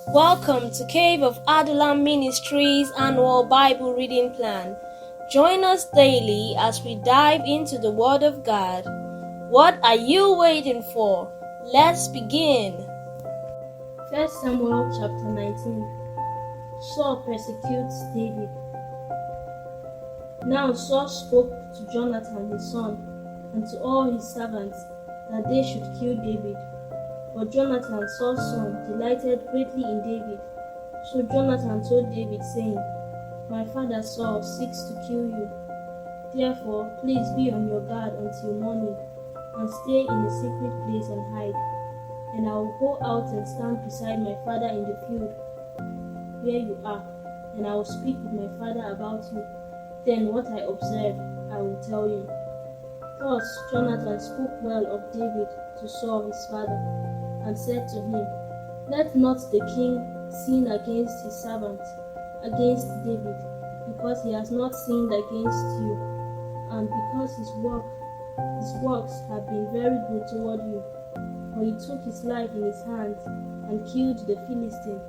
Welcome to Cave of Adullam Ministries annual Bible reading plan. Join us daily as we dive into the Word of God. What are you waiting for? Let's begin. 1 Samuel chapter 19. Saul persecutes David. Now Saul spoke to Jonathan his son and to all his servants that they should kill David. But Jonathan, Saul's son, delighted greatly in David. So Jonathan told David, saying, My father Saul seeks to kill you. Therefore, please be on your guard until morning, and stay in a secret place and hide. And I will go out and stand beside my father in the field where you are, and I will speak with my father about you. Then what I observe, I will tell you. Thus Jonathan spoke well of David to Saul his father, and said to him, Let not the king sin against his servant, against David, because he has not sinned against you, and because his works have been very good toward you. For he took his life in his hand and killed the Philistine,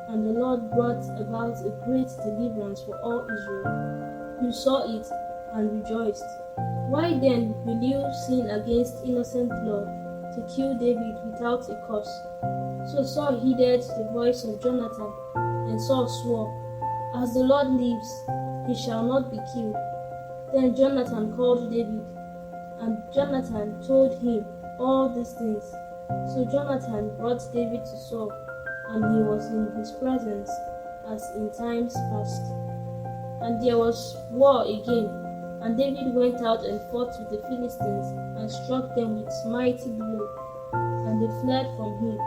and the Lord brought about a great deliverance for all Israel. You saw it and rejoiced. Why then will you sin against innocent blood, to kill David without a cause? So Saul heeded the voice of Jonathan, and Saul swore, As the Lord lives, he shall not be killed. Then Jonathan called David, and Jonathan told him all these things. So Jonathan brought David to Saul, and he was in his presence as in times past. And there was war again, and David went out and fought with the Philistines, and struck them with mighty blow, and they fled from him.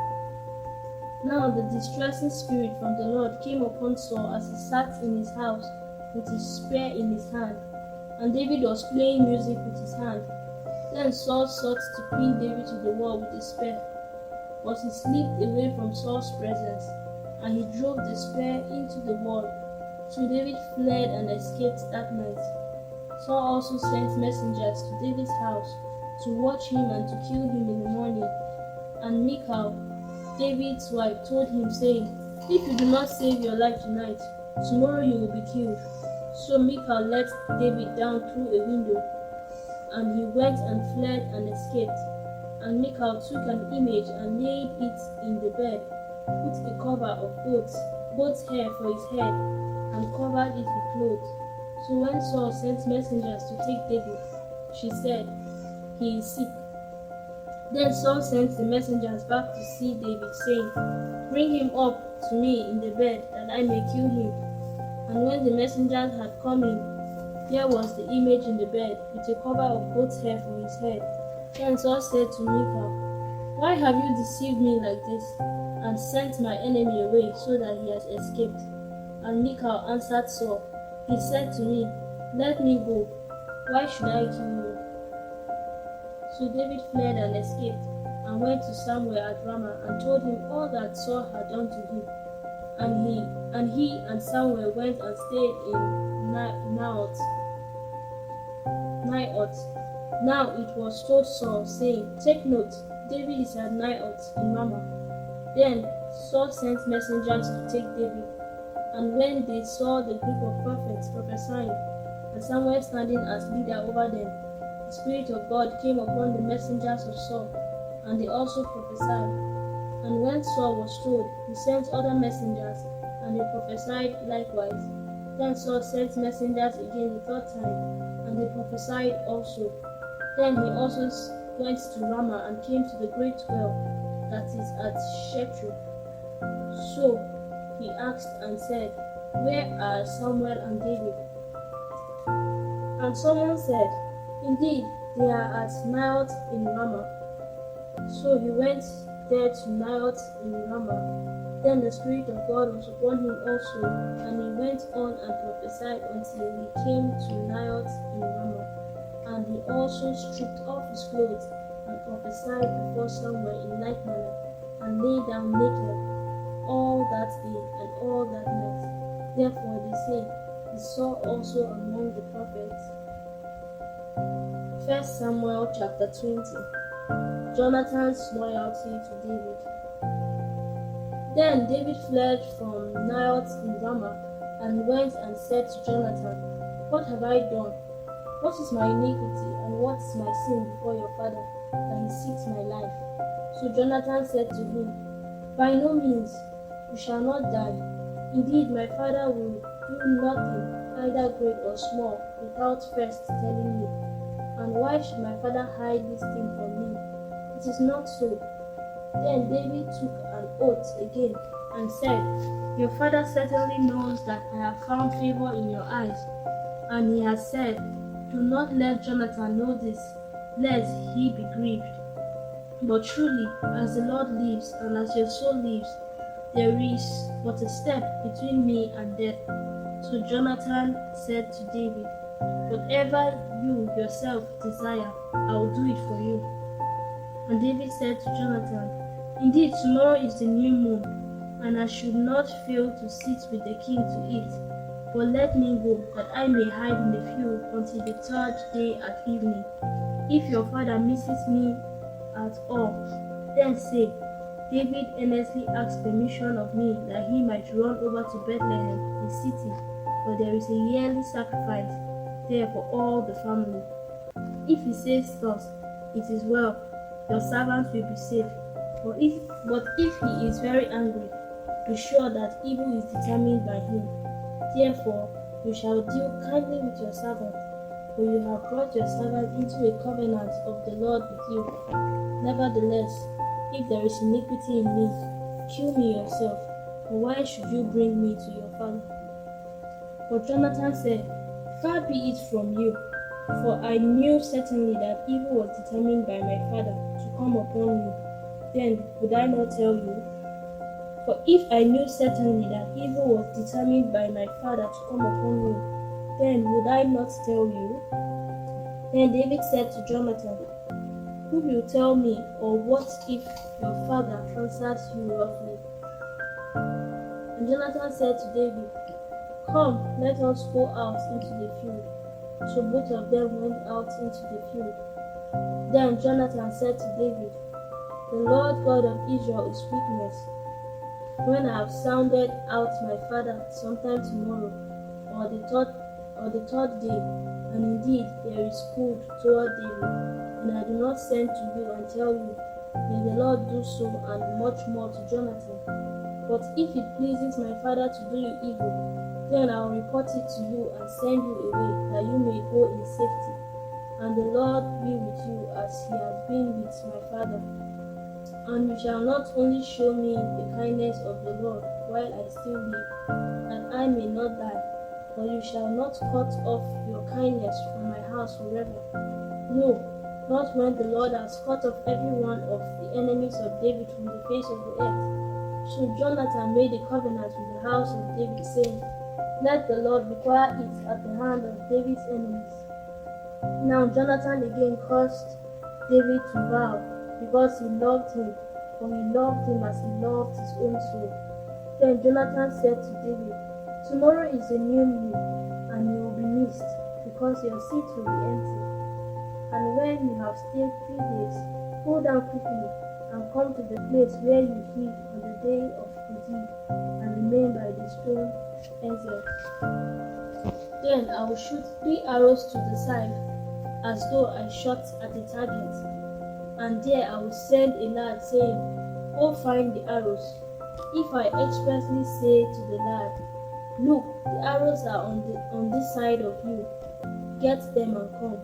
Now the distressing spirit from the Lord came upon Saul as he sat in his house with his spear in his hand, and David was playing music with his hand. Then Saul sought to pin David to the wall with a spear, but he slipped away from Saul's presence, and he drove the spear into the wall. So David fled and escaped that night. Saul also sent messengers to David's house to watch him and to kill him in the morning. And Michal, David's wife, told him, saying, If you do not save your life tonight, tomorrow you will be killed. So Michal let David down through a window, and he went and fled and escaped. And Michal took an image and laid it in the bed, put a cover of goat's hair for his head, and covered it with clothes. So when Saul sent messengers to take David, she said, He is sick. Then Saul sent the messengers back to see David, saying, Bring him up to me in the bed, that I may kill him. And when the messengers had come in, there was the image in the bed, with a cover of goat's hair for his head. Then Saul said to Michal, Why have you deceived me like this, and sent my enemy away, so that he has escaped? And Michal answered Saul, He said to me, Let me go. Why should I kill you? So David fled and escaped, and went to Samuel at Ramah, and told him all that Saul had done to him. And he and Samuel went and stayed in Naioth. Now it was told Saul, saying, Take note, David is at Naioth in Ramah. Then Saul sent messengers to take David. And when they saw the group of prophets prophesying, and Samuel standing as leader over them, the Spirit of God came upon the messengers of Saul, and they also prophesied. And when Saul was told, he sent other messengers, and they prophesied likewise. Then Saul sent messengers again the third time, and they prophesied also. Then he also went to Ramah, and came to the great well that is at Shechem. So he asked and said, Where are Samuel and David? And someone said, Indeed, they are at Naioth in Ramah. So he went there to Naioth in Ramah. Then the Spirit of God was upon him also, and he went on and prophesied until he came to Naioth in Ramah. And he also stripped off his clothes, and prophesied before Samuel in like manner, and lay down naked all that day and all that night. Therefore they say, He saw also among the prophets. 1 Samuel chapter 20. Jonathan's loyalty to David. Then David fled from Naioth in Ramah and went and said to Jonathan, "What have I done? What is my iniquity, and what is my sin before your father, that he seeks my life?" So Jonathan said to him, "By no means, you shall not die. Indeed, my father will do nothing, either great or small, without first telling me. And why should my father hide this thing from me? It is not so." Then David took an oath again and said, "Your father certainly knows that I have found favor in your eyes." And he has said, "Do not let Jonathan know this, lest he be grieved. But truly, as the Lord lives, and as your soul lives, there is but a step between me and death." So Jonathan said to David, "Whatever you yourself desire, I will do it for you." And David said to Jonathan, "Indeed, tomorrow is the new moon, and I should not fail to sit with the king to eat. But let me go, that I may hide in the field until the third day at evening. If your father misses me at all, then say, 'David earnestly asked permission of me that he might run over to Bethlehem, his city, for there is a yearly sacrifice there for all the family.' If he says thus, it is well, your servant will be safe. But if he is very angry, be sure that evil is determined by him. Therefore, you shall deal kindly with your servant, for you have brought your servant into a covenant of the Lord with you. Nevertheless, if there is iniquity in me, kill me yourself, for why should you bring me to your father?" But Jonathan said, "Far be it from you, for I knew certainly that evil was determined by my father to come upon you. Then would I not tell you? For if I knew certainly that evil was determined by my father to come upon you, then would I not tell you?" Then David said to Jonathan, "Who will tell me, or what if your father answers you roughly?" And Jonathan said to David, "Come, let us go out into the field." So both of them went out into the field. Then Jonathan said to David, "The Lord God of Israel is witness. When I have sounded out my father sometime tomorrow, or the third day, and indeed there is good toward David, and I do not send to you and tell you, may the Lord do so and much more to Jonathan. But if it pleases my father to do you evil, then I will report it to you and send you away, that you may go in safety. And the Lord be with you as he has been with my father. And you shall not only show me the kindness of the Lord while I still live, that I may not die, but you shall not cut off your kindness from my house forever. No, not when the Lord has cut off every one of the enemies of David from the face of the earth." So Jonathan made a covenant with the house of David, saying, "Let the Lord require it at the hand of David's enemies." Now Jonathan again caused David to vow, because he loved him, for he loved him as he loved his own soul. Then Jonathan said to David, "Tomorrow is a new moon, and you will be missed, because your seat will be empty. And when you have stayed 3 days, go down quickly and come to the place where you hid on the day of Purim, and remain by the stone Ezel. Then I will shoot 3 arrows to the side, as though I shot at a target. And there I will send a lad, saying, 'Go find the arrows.' If I expressly say to the lad, 'Look, the arrows are on this side of you, get them and come,'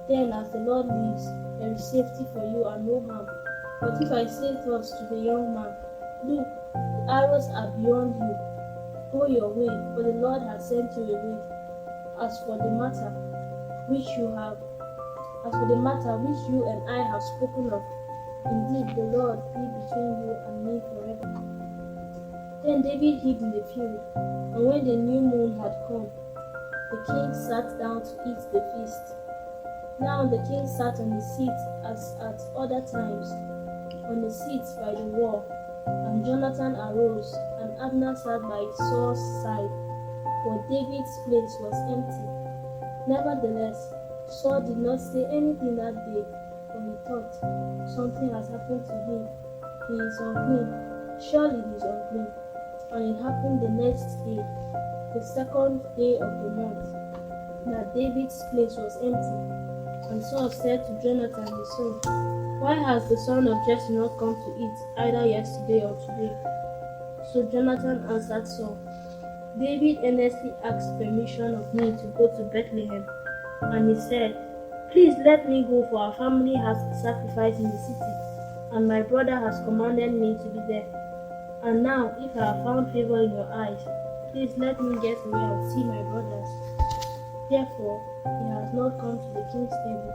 then as the Lord lives, there is safety for you and no harm. But if I say thus to the young man, 'Look, the arrows are beyond you, go your way, for the Lord has sent you away,' as for the matter which you and I have spoken of, indeed the Lord be between you and me forever." Then David hid in the field, and when the new moon had come, the king sat down to eat the feast. Now the king sat on his seat as at other times, on the seat by the wall, and Jonathan arose, and Abner sat by Saul's side, for David's place was empty. Nevertheless, Saul did not say anything that day, for he thought, "Something has happened to him. He is unclean." Surely he is unclean. And it happened the next day, the second day of the month, that David's place was empty. And Saul said to Jonathan his son, Why has the son of Jesse not come to eat, either yesterday or today? So Jonathan answered Saul, David earnestly asked permission of me to go to Bethlehem. And he said, Please let me go, for our family has a sacrifice in the city, and my brother has commanded me to be there. And now, if I have found favor in your eyes, please let me get away and see my brothers. Therefore, he has not come to the king's table.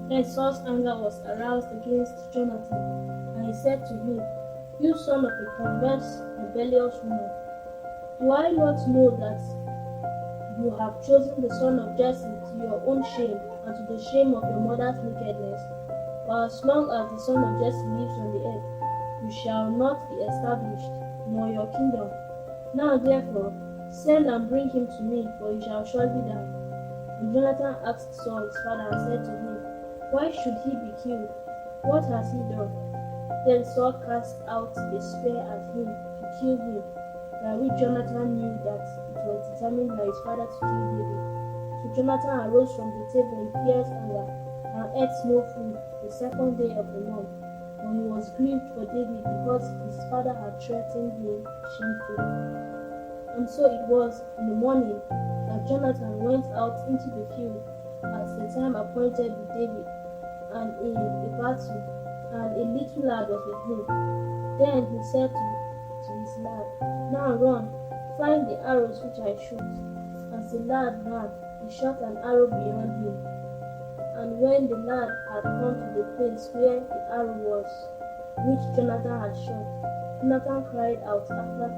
Then Saul's anger was aroused against Jonathan, and he said to him, You son of a perverse, rebellious woman, do I not know that you have chosen the son of Jesse to your own shame and to the shame of your mother's wickedness? For as long as the son of Jesse lives on the earth, you shall not be established, nor your kingdom. Now therefore, send and bring him to me, for he shall surely die. And Jonathan asked Saul his father and said to him, Why should he be killed? What has he done? Then Saul cast out a spear at him to kill him, by which Jonathan knew that it was determined by his father to kill David. So Jonathan arose from the table in fierce anger, and ate no food the second day of the month. For he was grieved for David, because his father had threatened him shamefully. And so it was in the morning that Jonathan went out into the field at the time appointed with David, and in a battle, and a little lad was with him. Then he said to his lad, Now run, find the arrows which I shoot. As the lad ran, he shot an arrow beyond him. And when the lad had come to the place where the arrow was, which Jonathan had shot, Jonathan cried out after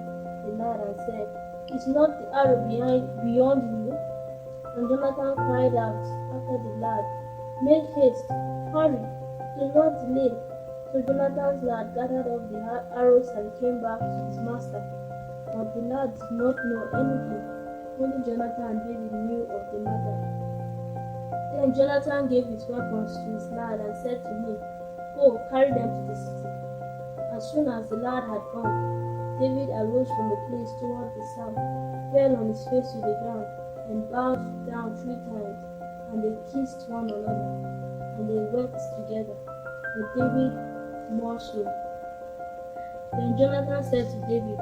the lad and said, Is not the arrow beyond you? And Jonathan cried out after the lad, Make haste, hurry, do not delay. So Jonathan's lad gathered up the arrows and came back to his master. But the lad did not know anything, only Jonathan and David knew of the matter. Then Jonathan gave his weapons to his lad and said to him, Go, carry them to the city. As soon as the lad had gone, David arose from the place toward the south, fell on his face to the ground, and bowed down 3 times, and they kissed one another, and they wept together, but David more so. Then Jonathan said to David,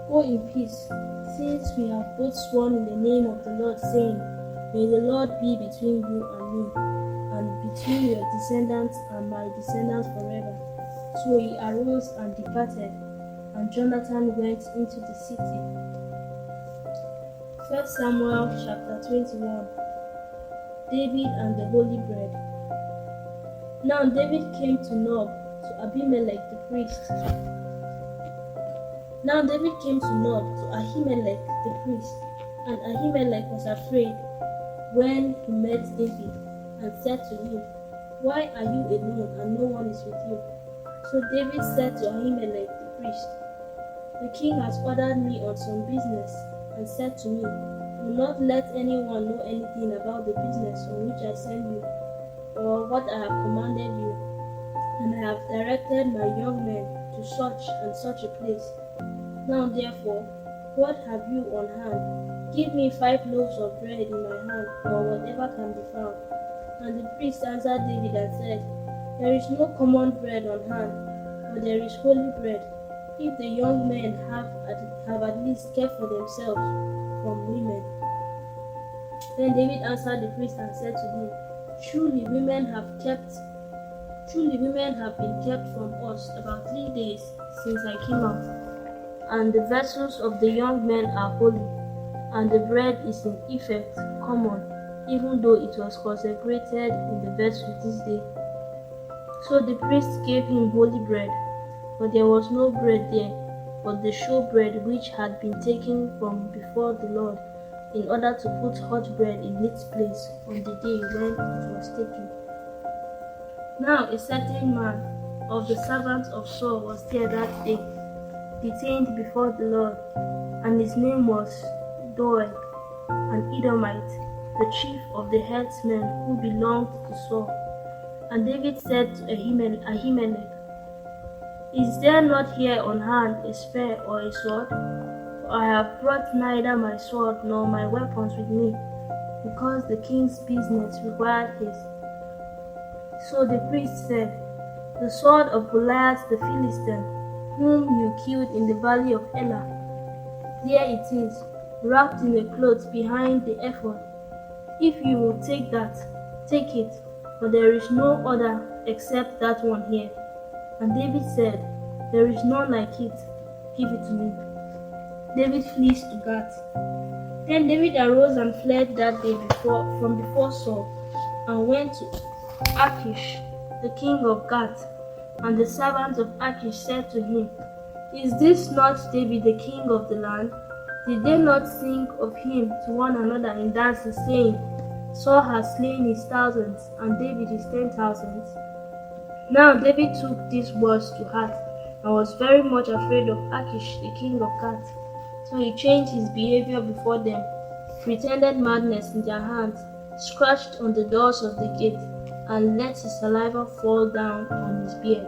Go in peace, since we have both sworn in the name of the Lord, saying, May the Lord be between you and me, and between your descendants and my descendants forever. So he arose and departed, and Jonathan went into the city. 1 Samuel chapter 21. David and the Holy Bread. Now David came to Nob, to Abimelech the priest. Now David came to Nob, to Ahimelech the priest, and Ahimelech was afraid when he met David, and said to him, Why are you alone, and no one is with you? So David said to Ahimelech the priest, The king has ordered me on some business, and said to me, Do not let anyone know anything about the business on which I send you, or what I have commanded you. And I have directed my young men to such and such a place. Now therefore, what have you on hand? Give me 5 loaves of bread in my hand, or whatever can be found. And the priest answered David and said, There is no common bread on hand, but there is holy bread, if the young men have at least kept for themselves from women. Then David answered the priest and said to him, Truly women have been kept from us about 3 days since I came out, and the vessels of the young men are holy, and the bread is in effect common, even though it was consecrated in the vessel this day. So the priest gave him holy bread, but there was no bread there, but the showbread which had been taken from before the Lord, in order to put hot bread in its place on the day when it was taken. Now a certain man of the servants of Saul was there that day, detained before the Lord, and his name was Doeg, an Edomite, the chief of the herdsmen who belonged to Saul. And David said to Ahimelech, Is there not here on hand a spear or a sword? For I have brought neither my sword nor my weapons with me, because the king's business required haste. So the priest said, The sword of Goliath the Philistine, whom you killed in the valley of Elah. There it is, wrapped in a cloth behind the ephod. If you will take that, take it, for there is no other except that one here. And David said, There is none like it. Give it to me. David flees to Gath. Then David arose and fled that day from before Saul, and went to Achish, the king of Gath. And the servants of Achish said to him, Is this not David the king of the land? Did they not sing of him to one another in dances, saying, Saul has slain his thousands, and David his 10,000s? Now David took these words to heart, and was very much afraid of Achish the king of Gath. So he changed his behavior before them, pretended madness in their hands, scratched on the doors of the gate, and let his saliva fall down on his beard.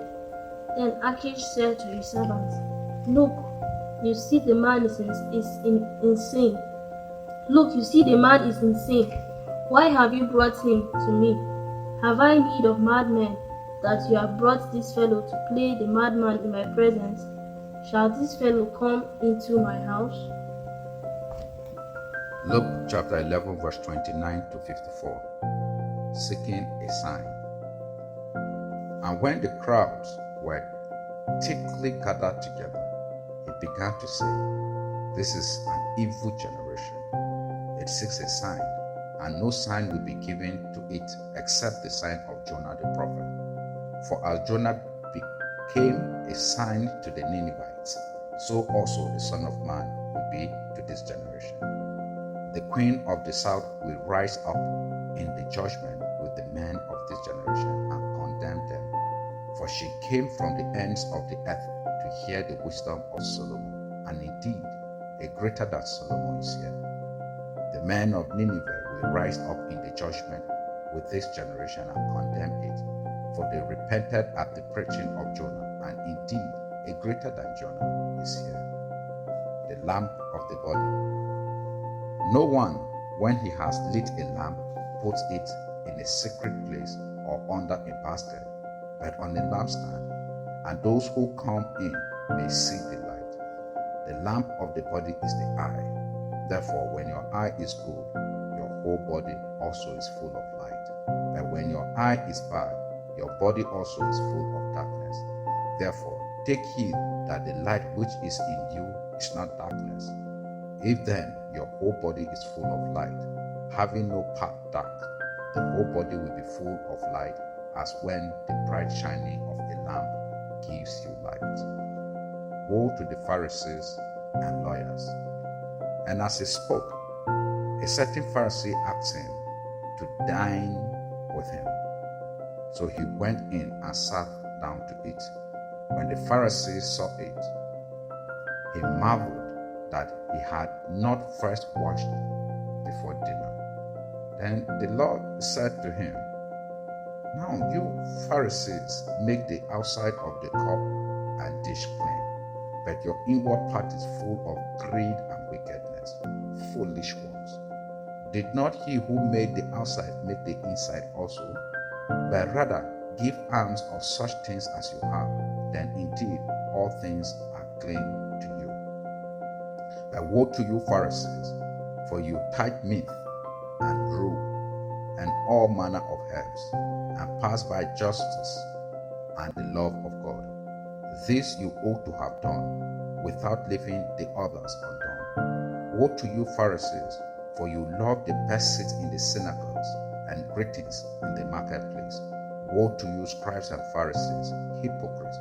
Then Achish said to his servants, Look, you see the man is insane. Look, you see the man is insane. Why have you brought him to me? Have I need of madmen, that you have brought this fellow to play the madman in my presence? Shall this fellow come into my house? Luke chapter 11, verse 29 to 54. Seeking a sign. And when the crowds were thickly gathered together, he began to say, This is an evil generation. It seeks a sign, and no sign will be given to it except the sign of Jonah the prophet. For as Jonah became a sign to the Ninevites, so also the Son of Man will be to this generation. The queen of the south will rise up in the judgment with the men of this generation and condemn them. For she came from the ends of the earth to hear the wisdom of Solomon, and indeed a greater than Solomon is here. The men of Nineveh will rise up in the judgment with this generation and condemn it, for they repented at the preaching of Jonah, and indeed a greater than Jonah is here. The lamp of the body. No one, when he has lit a lamp, puts it in a secret place or under a basket, but on a lampstand, and those who come in may see the light. The lamp of the body is the eye. Therefore, when your eye is good, your whole body also is full of light. But when your eye is bad, your body also is full of darkness. Therefore, take heed that the light which is in you is not darkness. If then your whole body is full of light, having no part dark, the whole body will be full of light, as when the bright shining of a lamp gives you light. Woe to the Pharisees and lawyers. And as he spoke, a certain Pharisee asked him to dine with him. So he went in and sat down to eat. When the Pharisee saw it, he marveled that he had not first washed before dinner. Then the Lord said to him, Now you Pharisees make the outside of the cup and dish clean, but your inward part is full of greed and wickedness. Foolish ones. Did not he who made the outside make the inside also? But rather give alms of such things as you have, then indeed all things are clean to you. But woe to you Pharisees, for you tithe mint and rue and all manner of herbs, and pass by justice and the love of God. This you ought to have done, without leaving the others undone. Woe to you Pharisees, for you love the best seats in the synagogues and greetings in the marketplace. Woe to you scribes and Pharisees, hypocrites,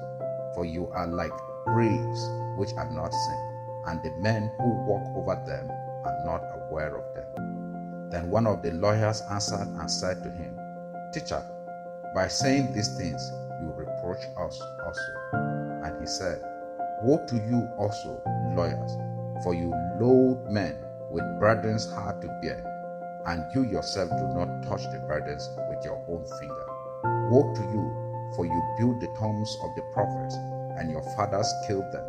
for you are like graves which are not seen, and the men who walk over them are not aware of them. Then one of the lawyers answered and said to him, Teacher, by saying these things you reproach us also. And he said, Woe to you also, lawyers, for you load men with burdens hard to bear, and you yourself do not touch the burdens with your own finger. Woe to you, for you build the tombs of the prophets, and your fathers killed them.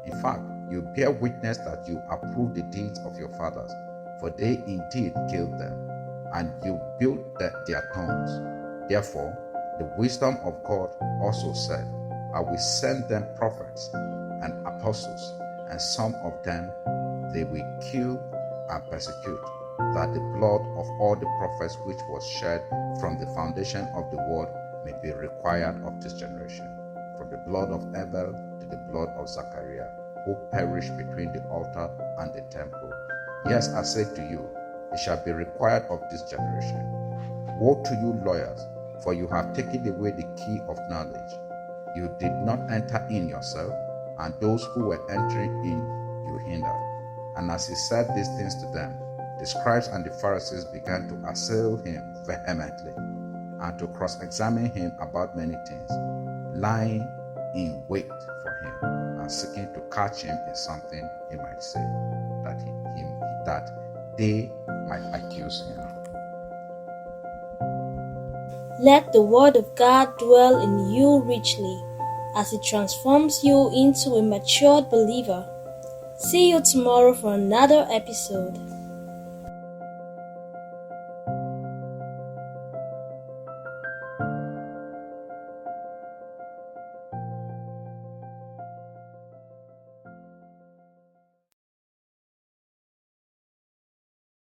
In fact, you bear witness that you approve the deeds of your fathers, for they indeed killed them, and you built their tombs. Therefore, the wisdom of God also said, I will send them prophets and apostles, and some of them they will kill and persecute, that the blood of all the prophets which was shed from the foundation of the world may be required of this generation, from the blood of Abel to the blood of Zachariah, who perished between the altar and the temple. Yes, I say to you, it shall be required of this generation. Woe to you, lawyers, for you have taken away the key of knowledge. You did not enter in yourself, and those who were entering in you hindered. And as he said these things to them, the scribes and the Pharisees began to assail him vehemently, and to cross-examine him about many things, lying in wait for him, and seeking to catch him in something he might say, that they might accuse him. Let the word of God dwell in you richly, as it transforms you into a matured believer. See you tomorrow for another episode.